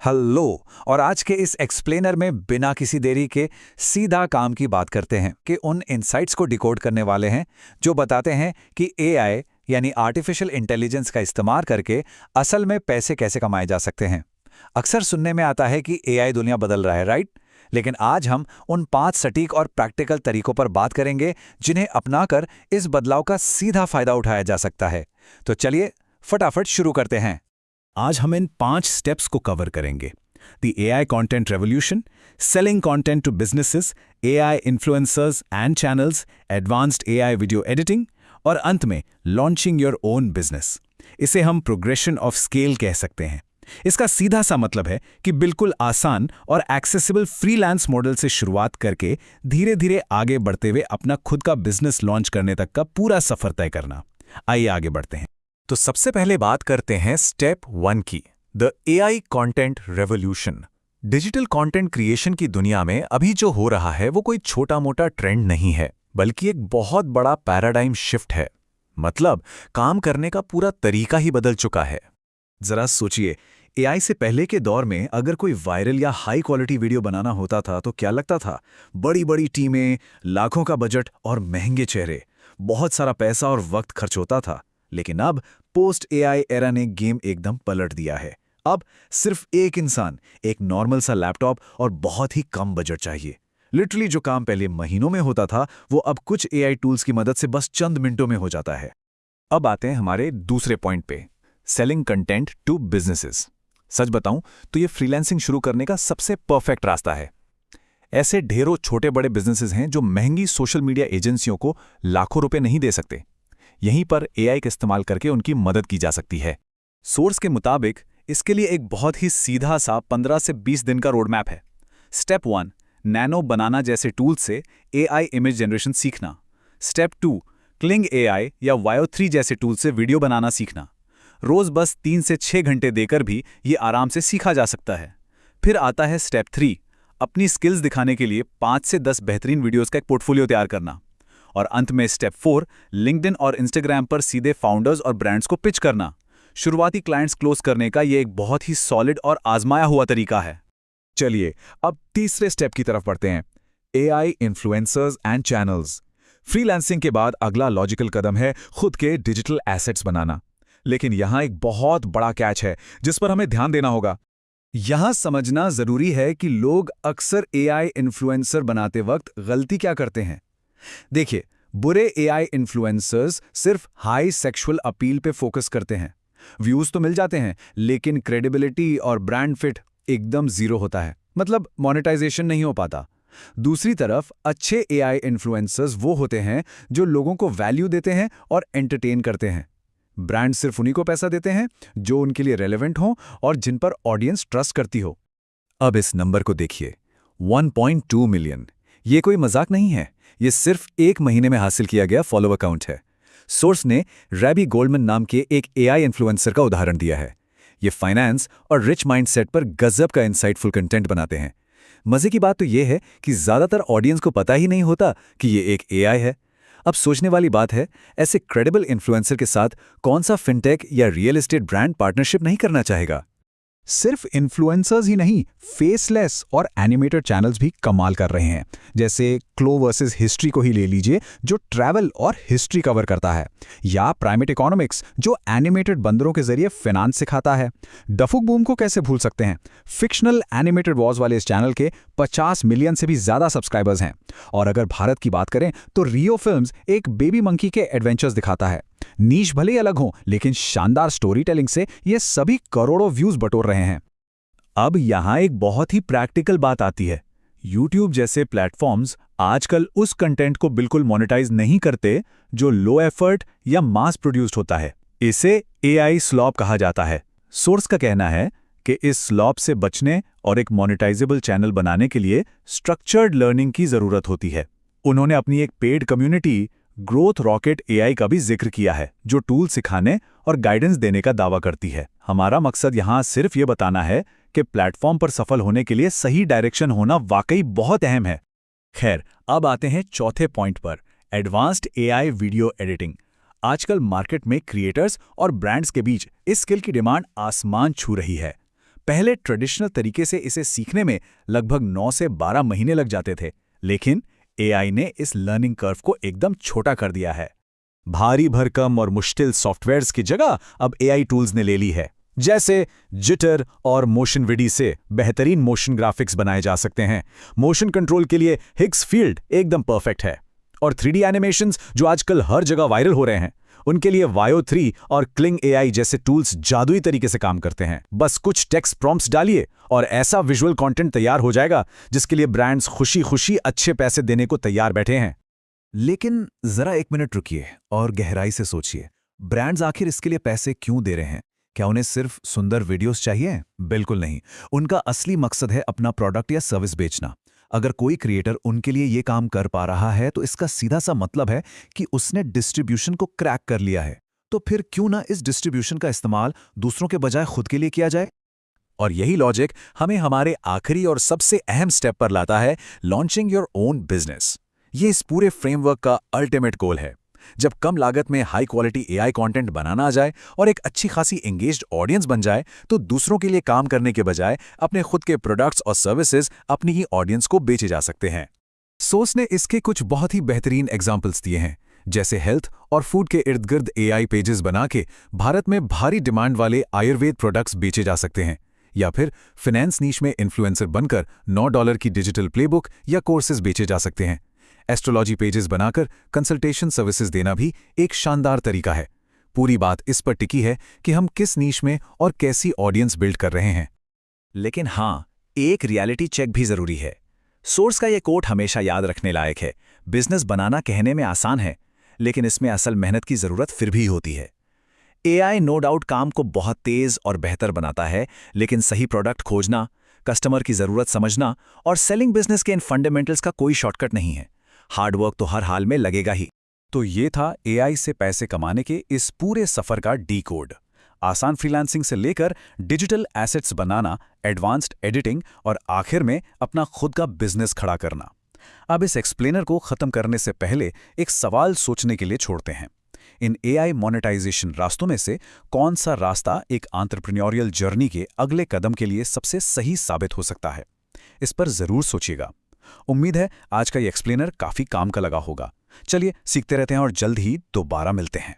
Hello. और आज के इस एक्सप्लेनर में बिना किसी देरी के सीधा काम की बात करते हैं कि उन इनसाइट्स को डिकोड करने वाले हैं जो बताते हैं कि एआई यानी आर्टिफिशियल इंटेलिजेंस का इस्तेमाल करके असल में पैसे कैसे कमाए जा सकते हैं। अक्सर सुनने में आता है कि एआई दुनिया बदल रहा है, राइट? लेकिन आज हम उन 5 सटीक और प्रैक्टिकल तरीकों पर बात करेंगे जिन्हें अपनाकर इस बदलाव का सीधा फायदा उठाया जा सकता है। तो चलिए फटाफट शुरू करते हैं। आज हम इन 5 स्टेप्स को कवर करेंगे। The AI content revolution, selling content to businesses, AI influencers and channels, advanced AI video editing और अंत में लॉन्चिंग योर ओन बिजनेस। इसे हम प्रोग्रेशन ऑफ स्केल कह सकते हैं। इसका सीधा सा मतलब है कि बिल्कुल आसान और एक्सेसिबल फ्रीलांस मॉडल से शुरुआत करके धीरे धीरे आगे बढ़ते हुए अपना खुद का बिजनेस लॉन्च करने तक का पूरा सफर तय करना। आइए आगे बढ़ते हैं। तो सबसे पहले बात करते हैं स्टेप 1 की, the AI content revolution. Digital content creation की दुनिया में अभी जो हो रहा है वो कोई छोटा मोटा ट्रेंड नहीं है, बल्कि एक बहुत बड़ा पैराडाइम शिफ्ट है। मतलब काम करने का पूरा तरीका ही बदल चुका है। जरा सोचिए, एआई से पहले के दौर में अगर कोई वायरल या हाई क्वालिटी वीडियो बनाना होता था तो क्या लगता था? बड़ी बड़ी टीमें, लाखों का बजट और महंगे चेहरे, बहुत सारा पैसा और वक्त खर्च होता था। लेकिन अब पोस्ट एआई एरा ने गेम एकदम पलट दिया है। अब सिर्फ एक इंसान, एक नॉर्मल सा लैपटॉप और बहुत ही कम बजट चाहिए। लिटरली जो काम पहले महीनों में होता था वो अब कुछ एआई टूल्स की मदद से बस चंद मिनटों में हो जाता है। अब आते हैं हमारे दूसरे पॉइंट पे, सेलिंग कंटेंट टू बिजनेसेस। सच बताऊं तो ये फ्रीलांसिंग शुरू करने का सबसे परफेक्ट रास्ता है। ऐसे ढेरों छोटे बड़े बिजनेसेस हैं जो महंगी सोशल मीडिया एजेंसियों को लाखों रुपए नहीं दे सकते। यहीं पर एआई का इस्तेमाल करके उनकी मदद की जा सकती है। सोर्स के मुताबिक इसके लिए एक बहुत ही सीधा सा 15 से 20 दिन का रोड मैप है। स्टेप 1, नैनो बनाना जैसे टूल से एआई इमेज जनरेशन सीखना। स्टेप 2, क्लिंग एआई या वायो 3 जैसे टूल से वीडियो बनाना सीखना। रोज बस 3 से 6 घंटे देकर भी ये आराम से सीखा जा सकता है। फिर आता है स्टेप 3, अपनी स्किल्स दिखाने के लिए 5 से 10 बेहतरीन वीडियोस का एक पोर्टफोलियो तैयार करना। और अंत में स्टेप 4, लिंक्डइन और इंस्टाग्राम पर सीधे फाउंडर्स और ब्रांड्स को पिच करना। शुरुआती क्लाइंट्स क्लोज करने का ये एक बहुत ही सॉलिड और आजमाया हुआ तरीका है। चलिए अब तीसरे स्टेप की तरफ बढ़ते हैं, AI influencers and channels. Freelancing के बाद अगला लॉजिकल कदम है खुद के डिजिटल एसेट्स बनाना। लेकिन यहां एक बहुत बड़ा कैच है जिस पर हमें ध्यान देना होगा। यहां समझना जरूरी है कि लोग अक्सर एआई इन्फ्लुएंसर बनाते वक्त गलती क्या करते हैं। देखिए, बुरे एआई इन्फ्लुएंसर्स सिर्फ हाई सेक्सुअल अपील पे फोकस करते हैं। व्यूज तो मिल जाते हैं लेकिन क्रेडिबिलिटी और ब्रांड फिट एकदम जीरो होता है, मतलब मोनेटाइजेशन नहीं हो पाता। दूसरी तरफ अच्छे एआई इन्फ्लुएंसर्स वो होते हैं जो लोगों को वैल्यू देते हैं और एंटरटेन करते हैं। ब्रांड सिर्फ उन्हीं को पैसा देते हैं जो उनके लिए रेलेवेंट हो और जिन पर ऑडियंस ट्रस्ट करती हो। अब इस नंबर को देखिए, 1.2 मिलियन। ये कोई मजाक नहीं है, ये सिर्फ एक महीने में हासिल किया गया फॉलोअर काउंट है। सोर्स ने रैबी गोल्डमैन नाम के एक एआई इन्फ्लुएंसर का उदाहरण दिया है। ये फाइनेंस और रिच माइंडसेट पर गजब का इंसाइटफुल कंटेंट बनाते हैं। मजे की बात तो ये है कि ज्यादातर ऑडियंस को पता ही नहीं होता कि ये एक एआई है। अब सोचने वाली बात है, ऐसे क्रेडिबल इन्फ्लुएंसर के साथ कौन सा फिनटेक या रियल एस्टेट ब्रांड पार्टनरशिप नहीं करना चाहेगा। सिर्फ इन्फ्लुएंसर्स ही नहीं, फेसलेस और एनिमेटेड चैनल्स भी कमाल कर रहे हैं। जैसे क्लो वर्सेस हिस्ट्री को ही ले लीजिए, जो ट्रैवल और हिस्ट्री कवर करता है, या प्राइमेट इकोनॉमिक्स जो एनिमेटेड बंदरों के जरिए फाइनेंस सिखाता है। डफुक बूम को कैसे भूल सकते हैं। फिक्शनल एनिमेटेड वॉर्स वाले इस चैनल के 50 मिलियन से भी ज्यादा सब्सक्राइबर्स हैं। और अगर भारत की बात करें तो रियो फिल्म्स एक बेबी मंकी के एडवेंचर्स दिखाता है। नीश भले ही अलग हों, लेकिन शानदार स्टोरी टेलिंग से ये सभी करोड़ों व्यूज बटोर रहे हैं। अब यहां एक बहुत ही प्रैक्टिकल बात आती है। YouTube जैसे प्लेटफॉर्म्स आजकल उस कंटेंट को बिल्कुल मोनेटाइज नहीं करते जो लो एफर्ट या मास प्रोड्यूस्ड होता है। इसे एआई स्लॉप कहा जाता है। सोर्स का कहना है कि इस स्लॉप से बचने और एक मोनेटाइजेबल चैनल बनाने के लिए स्ट्रक्चर्ड लर्निंग की जरूरत होती है। उन्होंने अपनी एक paid community growth rocket AI का भी जिक्र किया है, जो टूल सिखाने और गाइडेंस देने का दावा करती है। हमारा मकसद यहां सिर्फ ये बताना है कि प्लेटफॉर्म पर सफल होने के लिए सही डायरेक्शन होना वाकई बहुत अहम है। खैर, अब आते हैं चौथे पॉइंट पर, एडवांस्ड एआई वीडियो एडिटिंग। आजकल मार्केट में क्रिएटर्स और ब्रांड्स के बीच इस स्किल की डिमांड आसमान छू रही है। पहले ट्रेडिशनल तरीके से इसे सीखने में लगभग 9 से 12 महीने लग जाते थे, लेकिन एआई ने इस लर्निंग कर्व को एकदम छोटा कर दिया है। भारी भरकम और मुश्किल सॉफ्टवेयर्स की जगह अब एआई टूल्स ने ले ली है। जैसे जिटर और मोशन विडी से बेहतरीन मोशन ग्राफिक्स बनाए जा सकते हैं। मोशन कंट्रोल के लिए हिग्स फील्ड एकदम परफेक्ट है। और 3D एनिमेशंस जो आजकल हर जगह वायरल हो रहे हैं, उनके लिए वायो 3 और क्लिंग एआई जैसे टूल्स जादुई तरीके से काम करते हैं। बस कुछ टेक्स्ट प्रॉम्प्ट्स डालिए और ऐसा विजुअल कंटेंट तैयार हो जाएगा जिसके लिए ब्रांड्स खुशी खुशी अच्छे पैसे देने को तैयार बैठे हैं। लेकिन जरा एक मिनट रुकिए और गहराई से सोचिए, ब्रांड्स आखिर इसके लिए पैसे क्यों दे रहे हैं? क्या उन्हें सिर्फ सुंदर वीडियोस चाहिए? बिल्कुल नहीं। उनका असली मकसद है अपना प्रोडक्ट या सर्विस बेचना। अगर कोई क्रिएटर उनके लिए ये काम कर पा रहा है तो इसका सीधा सा मतलब है कि उसने डिस्ट्रीब्यूशन को क्रैक कर लिया है। तो फिर क्यों ना इस डिस्ट्रीब्यूशन का इस्तेमाल दूसरों के बजाय खुद के लिए किया जाए? और यही लॉजिक हमें हमारे आखिरी और सबसे अहम स्टेप पर लाता है, लॉन्चिंग योर ओन बिजनेस। ये इस पूरे फ्रेमवर्क का अल्टीमेट गोल है। जब कम लागत में हाई क्वालिटी एआई कंटेंट बनाना आ जाए और एक अच्छी खासी एंगेज्ड ऑडियंस बन जाए, तो दूसरों के लिए काम करने के बजाय अपने खुद के प्रोडक्ट्स और सर्विसेज अपनी ही ऑडियंस को बेचे जा सकते हैं। सोस ने इसके कुछ बहुत ही बेहतरीन एग्जाम्पल्स दिए हैं, जैसे हेल्थ और फूड के इर्द गिर्द एआई पेजेस बना के भारत में भारी डिमांड वाले आयुर्वेद प्रोडक्ट्स बेचे जा सकते हैं, या फिर फाइनेंस नीश में इन्फ्लुएंसर बनकर $9 की डिजिटल प्लेबुक या कोर्सेज बेचे जा सकते हैं। एस्ट्रोलॉजी पेजेस बनाकर कंसल्टेशन सर्विसेज देना भी एक शानदार तरीका है। पूरी बात इस पर टिकी है कि हम किस नीश में और कैसी ऑडियंस बिल्ड कर रहे हैं। लेकिन हाँ, एक रियलिटी चेक भी जरूरी है। सोर्स का ये कोट हमेशा याद रखने लायक है। बिजनेस बनाना कहने में आसान है, लेकिन इसमें असल मेहनत की जरूरत फिर भी होती है। एआई नो डाउट काम को बहुत तेज और बेहतर बनाता है, लेकिन सही प्रोडक्ट खोजना, कस्टमर की जरूरत समझना और सेलिंग बिजनेस के इन फंडामेंटल्स का कोई शॉर्टकट नहीं है। हार्डवर्क तो हर हाल में लगेगा ही। तो ये था एआई से पैसे कमाने के इस पूरे सफर का डीकोड। आसान फ्रीलांसिंग से लेकर डिजिटल एसेट्स बनाना, एडवांस्ड एडिटिंग और आखिर में अपना खुद का बिजनेस खड़ा करना। अब इस एक्सप्लेनर को खत्म करने से पहले एक सवाल सोचने के लिए छोड़ते हैं। इन एआई मोनेटाइजेशन रास्तों में से कौन सा रास्ता एक एंटरप्रेन्योरियल जर्नी के अगले कदम के लिए सबसे सही साबित हो सकता है? इस पर जरूर सोचिएगा। उम्मीद है आज का ये एक्सप्लेनर काफी काम का लगा होगा। चलिए सीखते रहते हैं और जल्द ही दोबारा मिलते हैं।